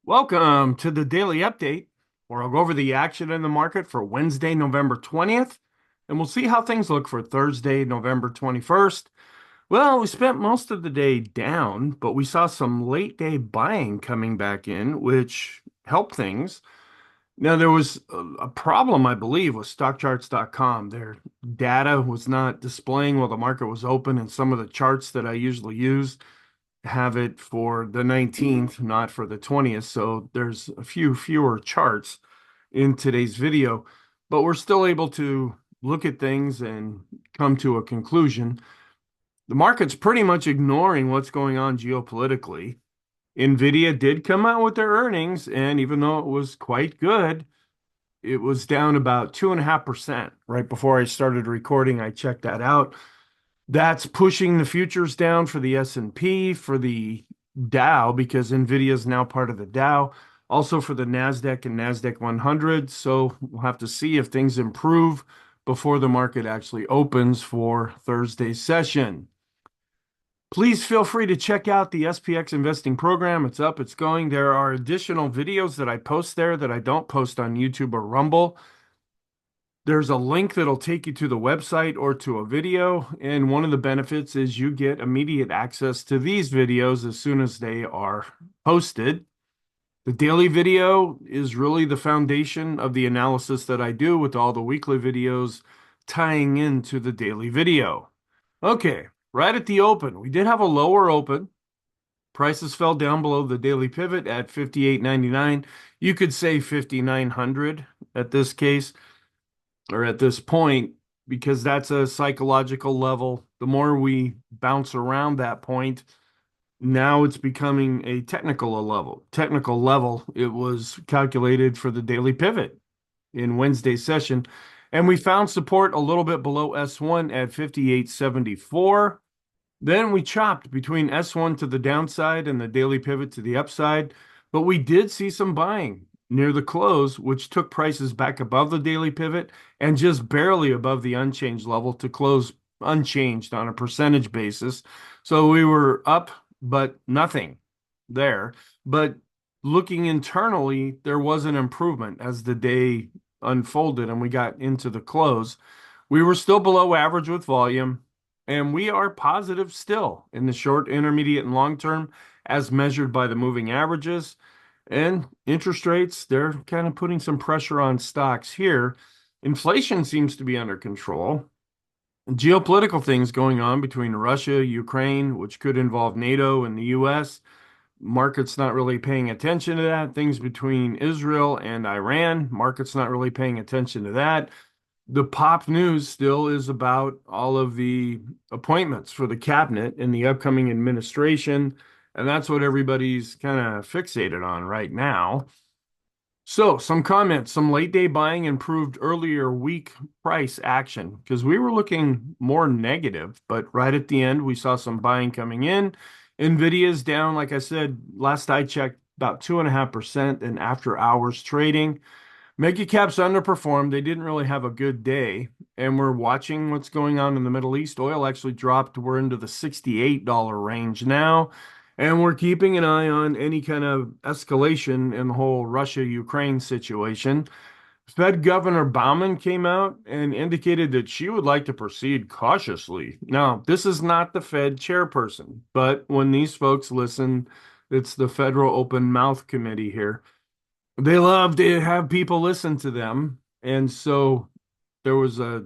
Welcome to the daily update, where I'll go over the action in the market for Wednesday, November 20th, and we'll see how things look for Thursday, November 21st. Well, we spent most of the day down, but we saw some late day buying coming back in, which helped things. Now, there was a problem, I believe, with stockcharts.com. Their data was not displaying while the market was open, and some of the charts that I usually use have it for the 19th, not for the 20th. So there's a few fewer charts in today's video, but we're still able to look at things and come to a conclusion. The market's pretty much ignoring what's going on geopolitically. Nvidia did come out with their earnings, and even though it was quite good, it was down about 2.5%. Right before I started recording, I checked that out. That's pushing the futures down for the S&P, for the Dow, because Nvidia is now part of the Dow, also for the NASDAQ and NASDAQ 100. So we'll have to see if things improve before the market actually opens for Thursday's session. Please feel free to check out the SPX Investing Program. It's up, it's going. There are additional videos that I post there that I don't post on YouTube or Rumble. There's a link that'll take you to the website or to a video, and one of the benefits is you get immediate access to these videos as soon as they are posted. The daily video is really the foundation of the analysis that I do, with all the weekly videos tying into the daily video. Okay, right at the open, we did have a lower open. Prices fell down below the daily pivot at 58.99. You could say 5,900 at this case, or at this point, because that's a psychological level. The more we bounce around that point, now it's becoming a technical level. Technical level, it was calculated for the daily pivot in Wednesday's session, and we found support a little bit below S1 at 58.74. Then we chopped between S1 to the downside and the daily pivot to the upside, but we did see some buying near the close, which took prices back above the daily pivot and just barely above the unchanged level to close unchanged on a percentage basis. So we were up, but nothing there. But looking internally, there was an improvement as the day unfolded and we got into the close. We were still below average with volume, and we are positive still in the short, intermediate, and long term as measured by the moving averages. And interest rates, they're kind of putting some pressure on stocks here. Inflation seems to be under control. Geopolitical things going on between Russia, Ukraine, which could involve NATO and the US. Market's not really paying attention to that. Things between Israel and Iran, market's not really paying attention to that. The pop news still is about all of the appointments for the cabinet in the upcoming administration. And that's what everybody's kind of fixated on right now. So some comments, some late day buying improved earlier week price action, because we were looking more negative, but right at the end, we saw some buying coming in. Nvidia's down, like I said, last I checked, about 2.5% in after hours trading. Mega caps underperformed. They didn't really have a good day. And we're watching what's going on in the Middle East. Oil actually dropped. We're into the $68 range now. And we're keeping an eye on any kind of escalation in the whole Russia-Ukraine situation. Fed Governor Bauman came out and indicated that she would like to proceed cautiously. Now, this is not the Fed chairperson, but when these folks listen, it's the Federal Open Mouth Committee here. They love to have people listen to them. And so there was a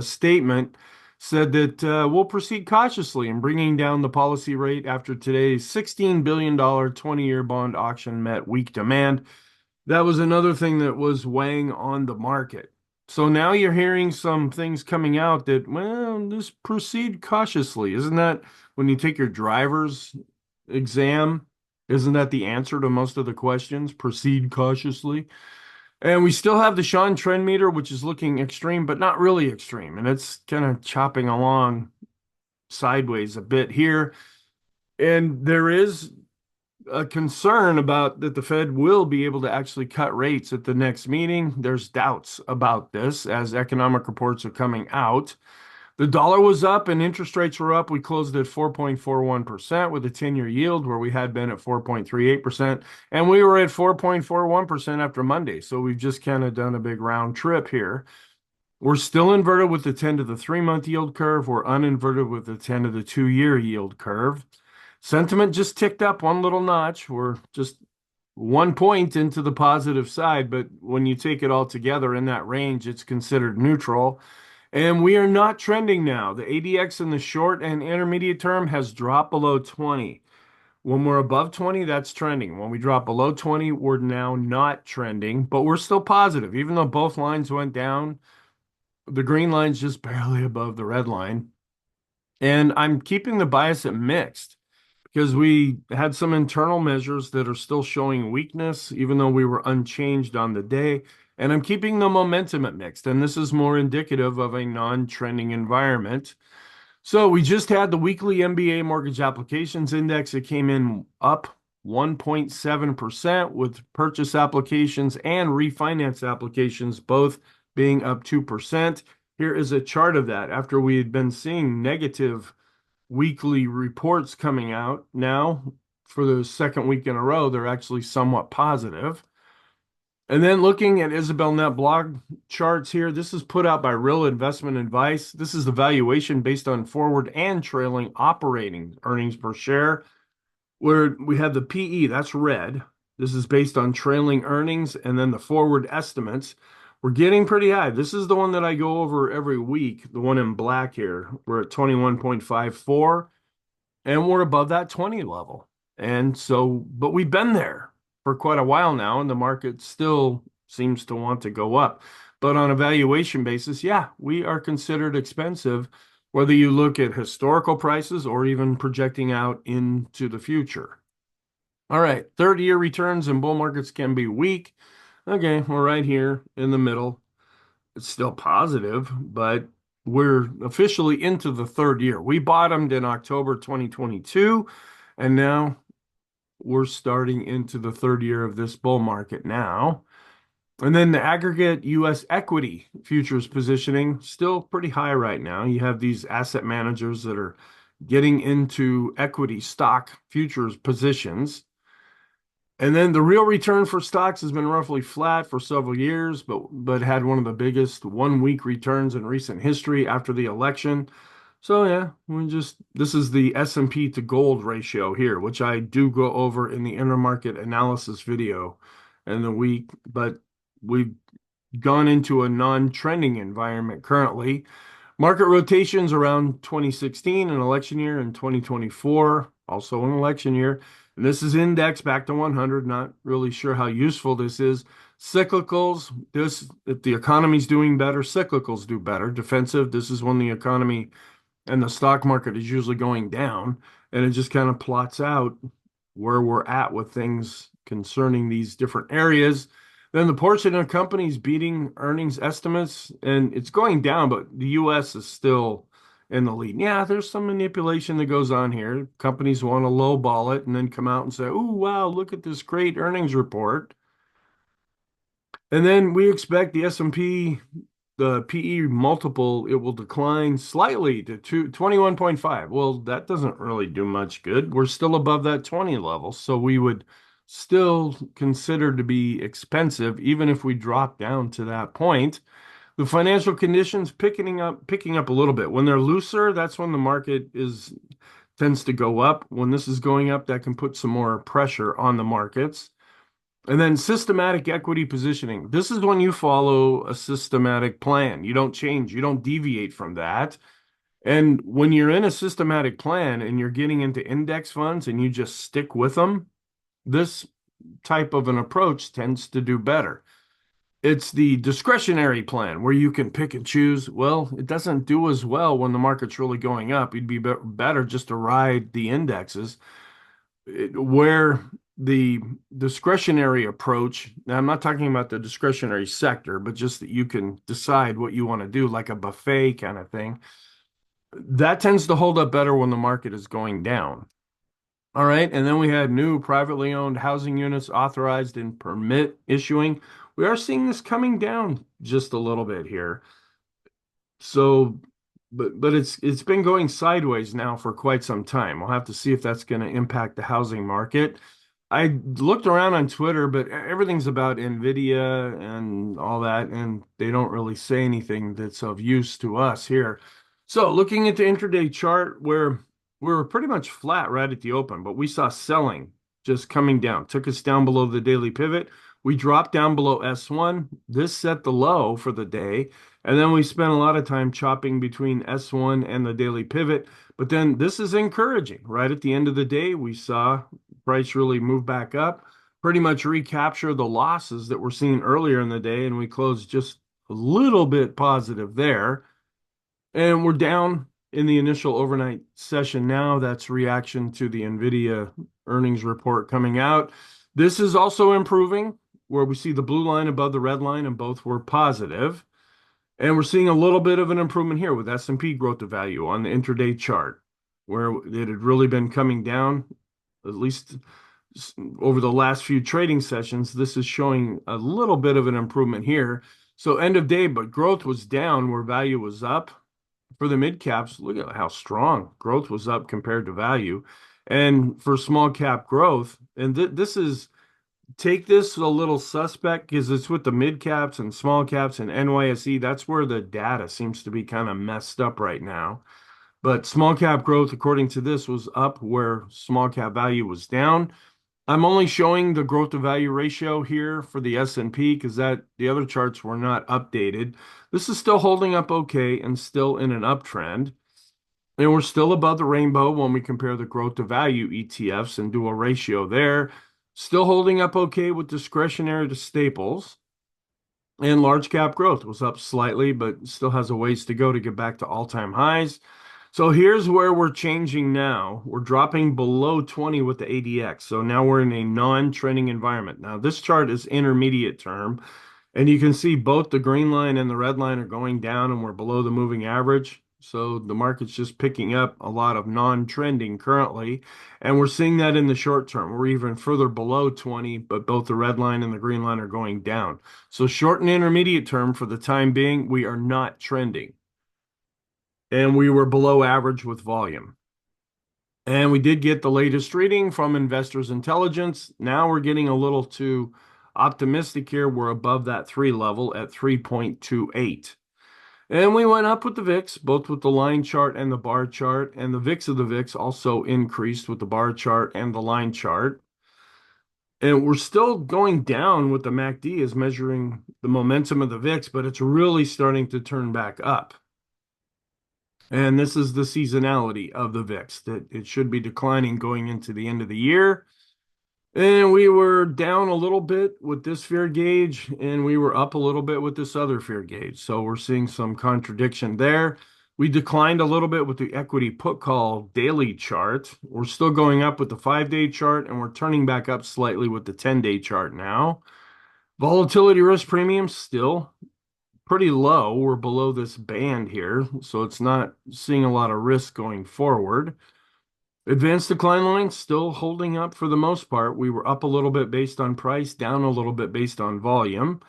statement said that we'll proceed cautiously in bringing down the policy rate after today's $16 billion 20-year bond auction met weak demand. That was another thing that was weighing on the market. So now you're hearing some things coming out that, well, just proceed cautiously. Isn't that when you take your driver's exam? Isn't that the answer to most of the questions? Proceed cautiously. And we still have the Sean trend meter, which is looking extreme, but not really extreme. And it's kind of chopping along sideways a bit here. And there is a concern about that the Fed will be able to actually cut rates at the next meeting. There's doubts about this as economic reports are coming out. The dollar was up and interest rates were up. We closed at 4.41% with a 10-year yield where we had been at 4.38%. And we were at 4.41% after Monday. So we've just kind of done a big round trip here. We're still inverted with the 10 to the 3-month yield curve. We're uninverted with the 10 to the 2-year yield curve. Sentiment just ticked up one little notch. We're just 1 point into the positive side, but when you take it all together in that range, it's considered neutral. And we are not trending now. The ADX in the short and intermediate term has dropped below 20. When we're above 20, that's trending. When we drop below 20, we're now not trending, but we're still positive. Even though both lines went down, the green line's just barely above the red line. And I'm keeping the bias at mixed because we had some internal measures that are still showing weakness, even though we were unchanged on the day. And I'm keeping the momentum at mixed. And this is more indicative of a non-trending environment. So we just had the weekly MBA mortgage applications index. It came in up 1.7% with purchase applications and refinance applications both being up 2%. Here is a chart of that after we had been seeing negative weekly reports coming out. Now, for the second week in a row, they're actually somewhat positive. And then looking at Isabel Net blog charts here, this is put out by Real Investment Advice. This is the valuation based on forward and trailing operating earnings per share, where we have the PE, that's red. This is based on trailing earnings, and then the forward estimates. We're getting pretty high. This is the one that I go over every week, the one in black here. We're at 21.54, and we're above that 20 level. And so, but we've been there for quite a while now, and the market still seems to want to go up. But on a valuation basis, yeah, we are considered expensive, whether you look at historical prices or even projecting out into the future. All right, third-year returns in bull markets can be weak. Okay, we're right here in the middle. It's still positive, but we're officially into the third year. We bottomed in October 2022, and now we're starting into the third year of this bull market now. And then the aggregate U.S. equity futures positioning, still pretty high right now. You have these asset managers that are getting into equity stock futures positions. And then the real return for stocks has been roughly flat for several years, but had one of the biggest 1 week returns in recent history after the election. So yeah, this is the S&P to gold ratio here, which I do go over in the intermarket analysis video in the week, but we've gone into a non-trending environment currently. Market rotations around 2016, an election year, and 2024, also an election year. And this is index back to 100. Not really sure how useful this is. Cyclicals, if the economy's doing better, cyclicals do better. Defensive, this is when the economy and the stock market is usually going down, and it just kind of plots out where we're at with things concerning these different areas. Then the portion of companies beating earnings estimates, and it's going down, but the U.S. is still in the lead. Yeah, there's some manipulation that goes on here. Companies want to lowball it and then come out and say, "Oh, wow, look at this great earnings report." And then we expect the S&P, the PE multiple, it will decline slightly to 21.5. Well, that doesn't really do much good. We're still above that 20 level, so we would still consider to be expensive even if we drop down to that point. The financial conditions picking up a little bit. When they're looser, that's when the market tends to go up. When this is going up, that can put some more pressure on the markets. And then systematic equity positioning. This is when you follow a systematic plan. You don't change, you don't deviate from that. And when you're in a systematic plan and you're getting into index funds and you just stick with them, this type of an approach tends to do better. It's the discretionary plan where you can pick and choose. Well, it doesn't do as well when the market's really going up. It'd be better just to ride the indexes. Where the discretionary approach, now I'm not talking about the discretionary sector, but just that you can decide what you want to do, like a buffet kind of thing. That tends to hold up better when the market is going down. All right, and then we had new privately owned housing units authorized in permit issuing. We are seeing this coming down just a little bit here. So but it's been going sideways now for quite some time. We'll have to see if that's going to impact the housing market. I looked around on Twitter, but everything's about Nvidia and all that, and they don't really say anything that's of use to us here. So looking at the intraday chart, where we were pretty much flat right at the open, but we saw selling just coming down, took us down below the daily pivot. We dropped down below S1. This set the low for the day. And then we spent a lot of time chopping between S1 and the daily pivot. But then this is encouraging. Right at the end of the day, we saw price really move back up, pretty much recapture the losses that we're seeing earlier in the day. And we closed just a little bit positive there. And we're down in the initial overnight session now. That's reaction to the NVIDIA earnings report coming out. This is also improving, where we see the blue line above the red line, and both were positive. And we're seeing a little bit of an improvement here with S&P growth of value on the intraday chart, where it had really been coming down, at least over the last few trading sessions. This is showing a little bit of an improvement here. So end of day, but growth was down where value was up. For the mid caps, look at how strong growth was up compared to value. And for small cap growth, and this is, take this a little suspect because it's with the mid caps and small caps and NYSE. That's where the data seems to be kind of messed up right now. But small cap growth, according to this, was up where small cap value was down. I'm only showing the growth to value ratio here for the S&P because that the other charts were not updated. This is still holding up okay and still in an uptrend. And we're still above the rainbow when we compare the growth to value ETFs and do a ratio there. Still holding up okay with discretionary to staples. And large cap growth was up slightly, but still has a ways to go to get back to all-time highs. So here's where we're changing now. We're dropping below 20 with the ADX. So now we're in a non-trending environment. Now this chart is intermediate term, and you can see both the green line and the red line are going down, and we're below the moving average. So the market's just picking up a lot of non-trending currently. And we're seeing that in the short term. We're even further below 20, but both the red line and the green line are going down. So short and intermediate term, for the time being, we are not trending. And we were below average with volume. And we did get the latest reading from Investors Intelligence. Now we're getting a little too optimistic here. We're above that 3 level at 3.28. And we went up with the VIX, both with the line chart and the bar chart. And the VIX of the VIX also increased with the bar chart and the line chart. And we're still going down with the MACD is measuring the momentum of the VIX, but it's really starting to turn back up. And this is the seasonality of the VIX, that it should be declining going into the end of the year. And we were down a little bit with this fear gauge, and we were up a little bit with this other fear gauge. So we're seeing some contradiction there. We declined a little bit with the equity put call daily chart. We're still going up with the 5-day chart, and we're turning back up slightly with the 10-day chart now. Volatility risk premium still pretty low. We're below this band here, so it's not seeing a lot of risk going forward. Advanced decline line still holding up for the most part. We were up a little bit based on price, down a little bit based on volume.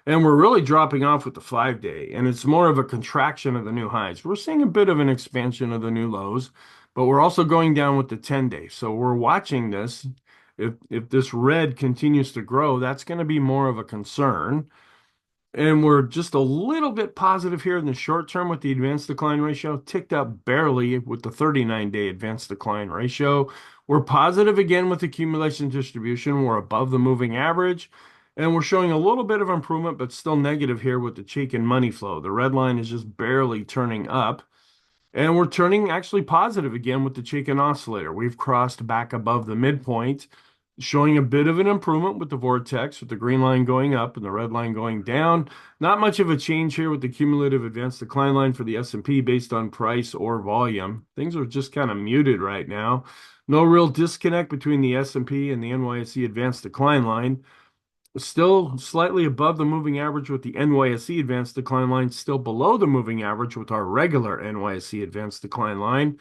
And we're really dropping off with the 5-day, and it's more of a contraction of the new highs. We're seeing a bit of an expansion of the new lows, but we're also going down with the 10-day. So we're watching this. If this red continues to grow, that's going to be more of a concern. And we're just a little bit positive here in the short term with the advanced decline ratio, ticked up barely with the 39-day advanced decline ratio. We're positive again with accumulation distribution. We're above the moving average, and we're showing a little bit of improvement, but still negative here with the Chaikin money flow. The red line is just barely turning up, and we're turning actually positive again with the Chaikin oscillator. We've crossed back above the midpoint, showing a bit of an improvement with the vortex, with the green line going up and the red line going down. Not much of a change here with the cumulative advanced decline line for the S&P based on price or volume. Things are just kind of muted right now. No real disconnect between the S&P and the NYSE advanced decline line. Still slightly above the moving average with the NYSE advanced decline line, still below the moving average with our regular NYSE advanced decline line,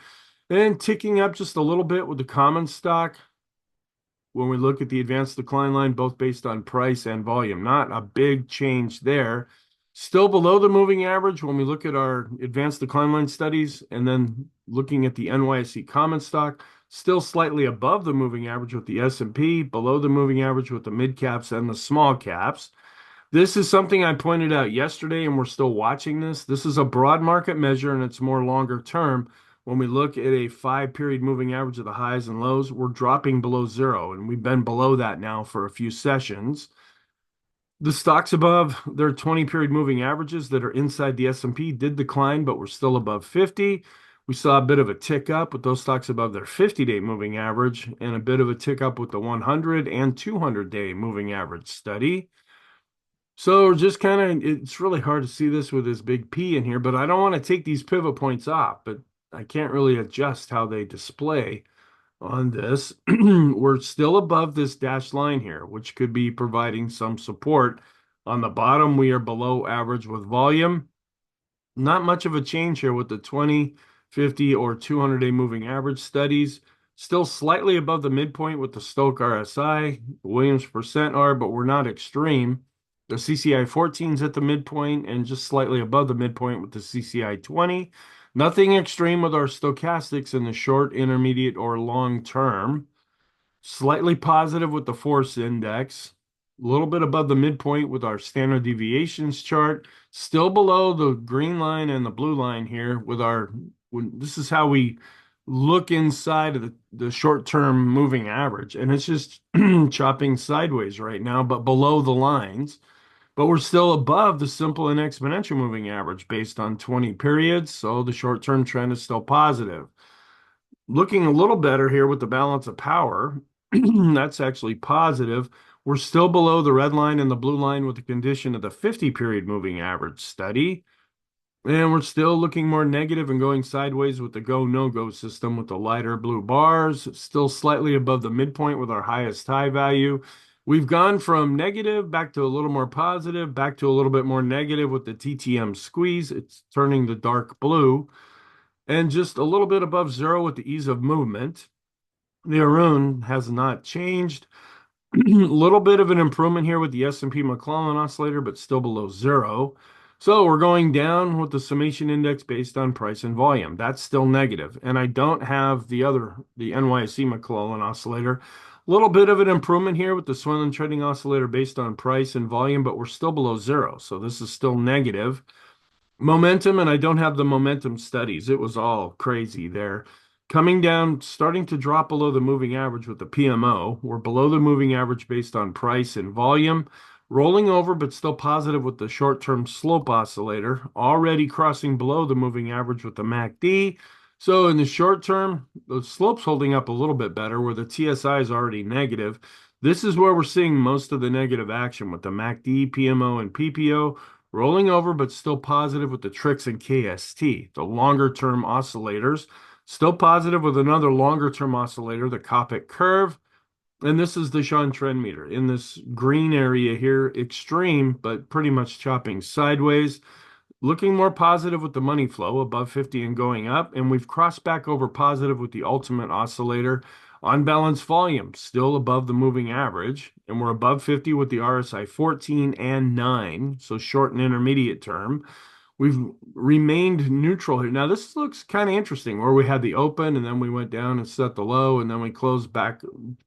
and ticking up just a little bit with the common stock. When we look at the advanced decline line, both based on price and volume, not a big change there. Still below the moving average when we look at our advanced decline line studies, and then looking at the NYSE common stock, still slightly above the moving average with the S&P, below the moving average with the mid caps and the small caps. This is something I pointed out yesterday, and we're still watching this. This is a broad market measure, and it's more longer term. When we look at a 5-period moving average of the highs and lows, we're dropping below zero, and we've been below that now for a few sessions. The stocks above their 20-period moving averages that are inside the S&P did decline, but we're still above 50. We saw a bit of a tick up with those stocks above their 50-day moving average, and a bit of a tick up with the 100 and 200-day moving average study. So just kind of, it's really hard to see this with this big P in here, but I don't want to take these pivot points off, but I can't really adjust how they display on this. We're still above this dashed line here, which could be providing some support. On the bottom, we are below average with volume. Not much of a change here with the 20, 50, or 200-day moving average studies. Still slightly above the midpoint with the Stochc RSI, Williams percent R, but we're not extreme. The CCI 14 is at the midpoint and just slightly above the midpoint with the CCI 20. Nothing extreme with our stochastics in the short, intermediate, or long term. Slightly positive with the force index. A little bit above the midpoint with our standard deviations chart. Still below the green line and the blue line here with our, this is how we look inside of the short-term moving average. And it's just chopping sideways right now, but below the lines. But we're still above the simple and exponential moving average based on 20 periods. So the short-term trend is still positive. Looking a little better here with the balance of power, that's actually positive. We're still below the red line and the blue line with the condition of the 50-period moving average study. And we're still looking more negative and going sideways with the go, no-go system with the lighter blue bars, still slightly above the midpoint with our highest high value. We've gone from negative back to a little more positive, back to a little bit more negative with the TTM squeeze. It's turning the dark blue. And just a little bit above zero with the ease of movement. The Arun has not changed. A little bit of an improvement here with the S&P McClellan oscillator, but still below zero. So we're going down with the summation index based on price and volume. That's still negative. And I don't have the NYSE McClellan oscillator. A little bit of an improvement here with the Swenlin trading oscillator based on price and volume, but we're still below zero. So this is still negative. Momentum, and I don't have the momentum studies. It was all crazy there. Coming down, starting to drop below the moving average with the PMO. We're below the moving average based on price and volume. Rolling over, but still positive with the short-term slope oscillator. Already crossing below the moving average with the MACD. So in the short term, the slope's holding up a little bit better where the TSI is already negative. This is where we're seeing most of the negative action with the MACD, PMO, and PPO. Rolling over, but still positive with the TRIX and KST, the longer-term oscillators. Still positive with another longer-term oscillator, the Kopic curve. And this is the Sean trend meter in this green area here, extreme, but pretty much chopping sideways. Looking more positive with the money flow above 50 and going up. And we've crossed back over positive with the ultimate oscillator. On balance volume, still above the moving average, and we're above 50 with the RSI 14 and 9, so short and intermediate term. We've remained neutral here. Now, this looks kind of interesting, where we had the open, and then we went down and set the low, and then we closed back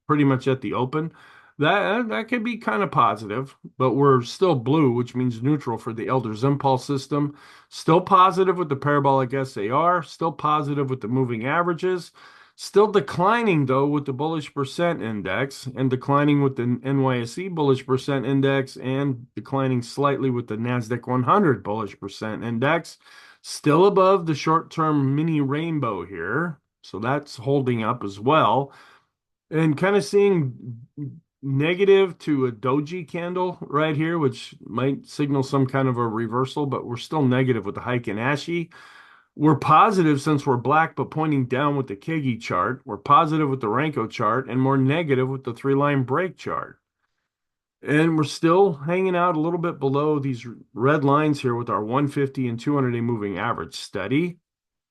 pretty much at the open. That could be kind of positive, but we're still blue, which means neutral for the Elder's Impulse system. Still positive with the parabolic SAR, still positive with the moving averages. Still declining, though, with the bullish percent index and declining with the NYSE bullish percent index and declining slightly with the NASDAQ 100 bullish percent index. Still above the short-term mini rainbow here. So that's holding up as well. And kind of seeing negative to a doji candle right here, which might signal some kind of a reversal, but we're still negative with the Heikin Ashi. We're positive since we're black, but pointing down with the Kegi chart. We're positive with the Renko chart and more negative with the 3-line break chart. And we're still hanging out a little bit below these red lines here with our 150 and 200-day moving average steady.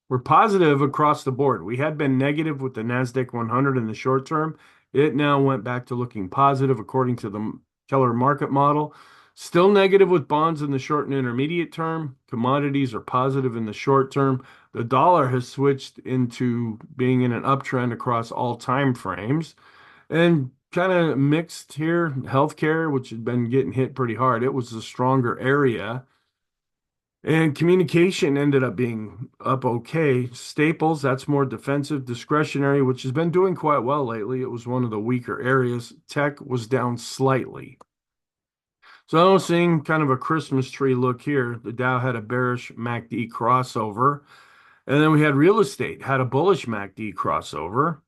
We're positive across the board. We had been negative with the NASDAQ 100 in the short term. It now went back to looking positive according to the Keller market model. Still negative with bonds in the short and intermediate term. Commodities are positive in the short term. The dollar has switched into being in an uptrend across all time frames. And kind of mixed here, healthcare, which had been getting hit pretty hard. It was the stronger area. And communication ended up being up okay. Staples, that's more defensive. Discretionary, which has been doing quite well lately. It was one of the weaker areas. Tech was down slightly. So I'm seeing kind of a Christmas tree look here. The Dow had a bearish MACD crossover. And then we had real estate, had a bullish MACD crossover,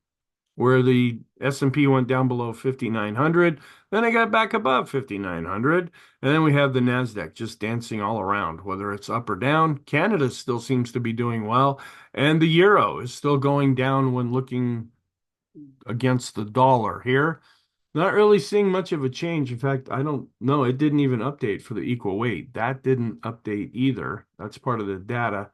where the S&P went down below 5,900. Then it got back above 5,900. And then we have the NASDAQ just dancing all around, whether it's up or down. Canada still seems to be doing well. And the euro is still going down when looking against the dollar here. Not really seeing much of a change. In fact, I don't know. It didn't even update for the equal weight. That didn't update either. That's part of the data.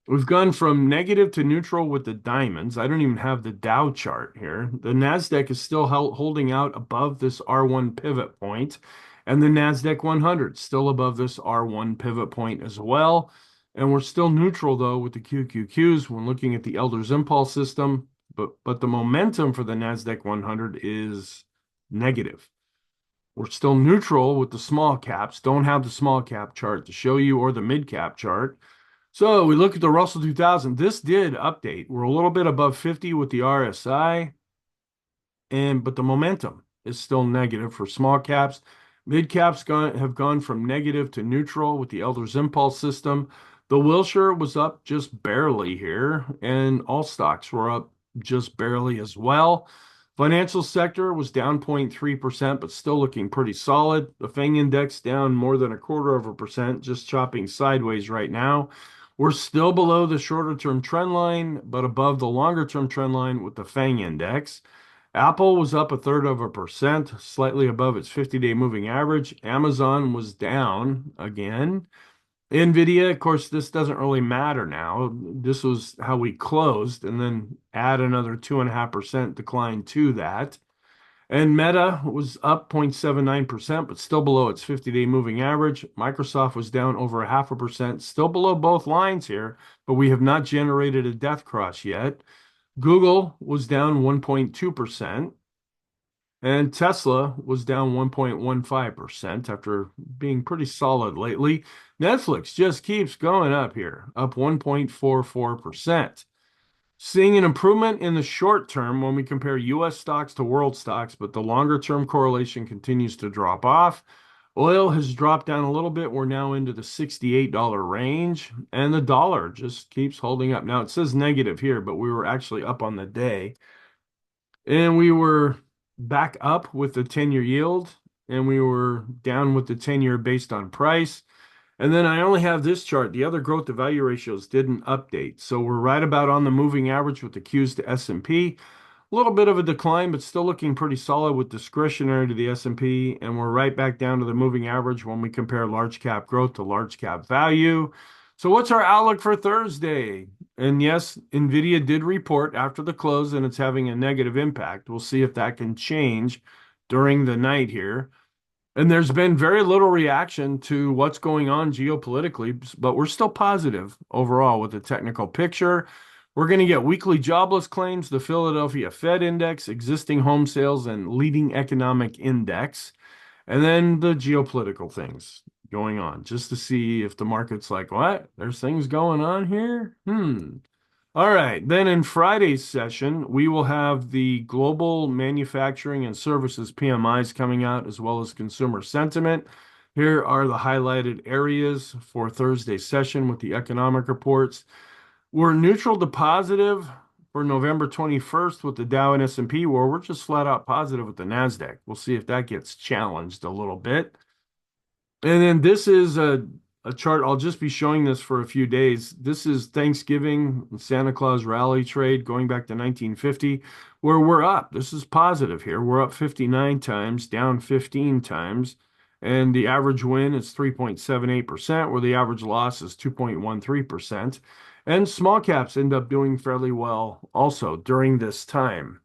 We've gone from negative to neutral with the diamonds. I don't even have the Dow chart here. The NASDAQ is still holding out above this R1 pivot point, and the NASDAQ 100 still above this R1 pivot point as well. And we're still neutral, though, with the QQQs when looking at the Elder's Impulse system. But the momentum for the NASDAQ 100 is negative. We're still neutral with the small caps. Don't have the small cap chart to show you or the mid cap chart. So we look at the Russell 2000. This did update. We're a little bit above 50 with the RSI, but the momentum is still negative for small caps. Mid caps have gone from negative to neutral with the Elder's Impulse system. The Wilshire was up just barely here, and all stocks were up just barely as well. Financial sector was down 0.3%, but still looking pretty solid. The FANG index down more than 0.25%, just chopping sideways right now. We're still below the shorter term trend line, but above the longer term trend line with the FANG index. Apple was up 0.33%, slightly above its 50-day moving average. Amazon was down again. Nvidia, of course, this doesn't really matter now. This was how we closed, and then add another 2.5% decline to that. And Meta was up 0.79%, but still below its 50-day moving average. Microsoft was down over 0.5%, still below both lines here, but we have not generated a death cross yet. Google was down 1.2%, and Tesla was down 1.15% after being pretty solid lately. Netflix just keeps going up here, up 1.44%. Seeing an improvement in the short term when we compare US stocks to world stocks, but the longer term correlation continues to drop off. Oil has dropped down a little bit. We're now into the $68 range, and the dollar just keeps holding up. Now it says negative here, but we were actually up on the day. And we were back up with the 10-year yield, and we were down with the 10-year based on price. And then I only have this chart. The other growth to value ratios didn't update. So we're right about on the moving average with the Qs to S&P. A little bit of a decline, but still looking pretty solid with discretionary to the S&P. And we're right back down to the moving average when we compare large cap growth to large cap value. So what's our outlook for Thursday? And yes, NVIDIA did report after the close, and it's having a negative impact. We'll see if that can change during the night here. And there's been very little reaction to what's going on geopolitically, but we're still positive overall with the technical picture. We're going to get weekly jobless claims, the Philadelphia Fed Index, existing home sales, and leading economic index, and then the geopolitical things going on, just to see if the market's like, what? There's things going on here? All right, then in Friday's session, we will have the global manufacturing and services PMIs coming out, as well as consumer sentiment. Here are the highlighted areas for Thursday's session with the economic reports. We're neutral to positive for November 21st with the Dow and S&P, where we're just flat out positive with the NASDAQ. We'll see if that gets challenged a little bit. And then this is a chart. I'll just be showing this for a few days. This is Thanksgiving, Santa Claus rally trade going back to 1950, where we're up. This is positive here. We're up 59 times, down 15 times. And the average win is 3.78%, where the average loss is 2.13%. And small caps end up doing fairly well also during this time.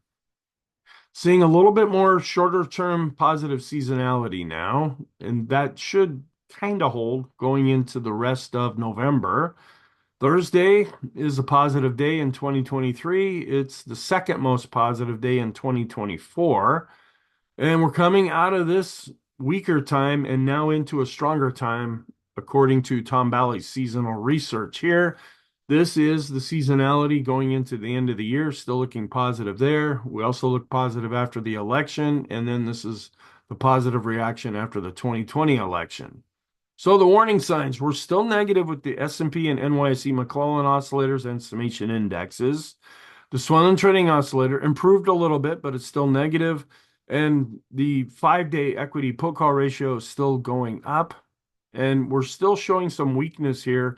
Seeing a little bit more shorter term positive seasonality now, and that should kind of hold going into the rest of November. Thursday is a positive day in 2023. It's the second most positive day in 2024. And we're coming out of this weaker time and now into a stronger time, according to Tom Bowley's seasonal research here. This is the seasonality going into the end of the year, still looking positive there. We also look positive after the election, and then this is the positive reaction after the 2020 election. So the warning signs, we're still negative with the S&P and NYSE McClellan oscillators and summation indexes. The Swenlin trading oscillator improved a little bit, but it's still negative. And the 5-day equity put call ratio is still going up. And we're still showing some weakness here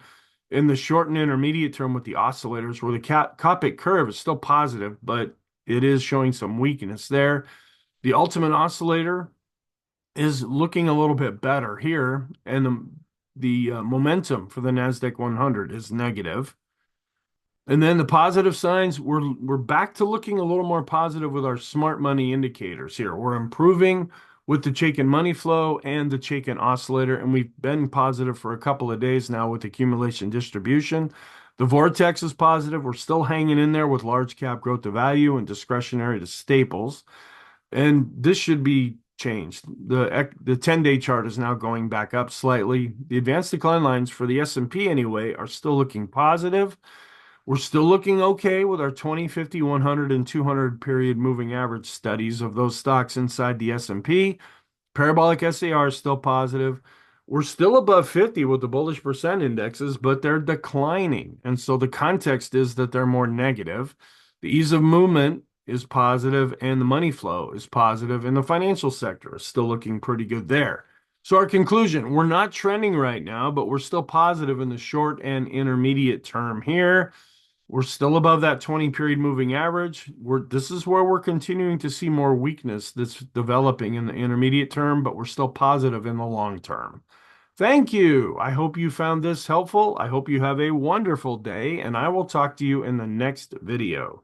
in the short and intermediate term with the oscillators, where the Copic curve is still positive, but it is showing some weakness there. The ultimate oscillator is looking a little bit better here, and the momentum for the NASDAQ 100 is negative. And then the positive signs, we're back to looking a little more positive with our smart money indicators here. We're improving with the Chaikin money flow and the Chaikin oscillator, and we've been positive for a couple of days now with accumulation distribution. The vortex is positive. We're still hanging in there with large cap growth to value and discretionary to staples. And this should be changed. The 10-day chart is now going back up slightly. The advanced decline lines for the S&P anyway are still looking positive. We're still looking okay with our 20, 50, 100, and 200 period moving average studies of those stocks inside the S&P. Parabolic SAR is still positive. We're still above 50 with the bullish percent indexes, but they're declining. And so the context is that they're more negative. The ease of movement is positive, and the money flow is positive, and the financial sector is still looking pretty good there. So our conclusion, we're not trending right now, but we're still positive in the short and intermediate term here. We're still above that 20 period moving average. This is where we're continuing to see more weakness that's developing in the intermediate term, but we're still positive in the long term. Thank you. I hope you found this helpful. I hope you have a wonderful day, and I will talk to you in the next video.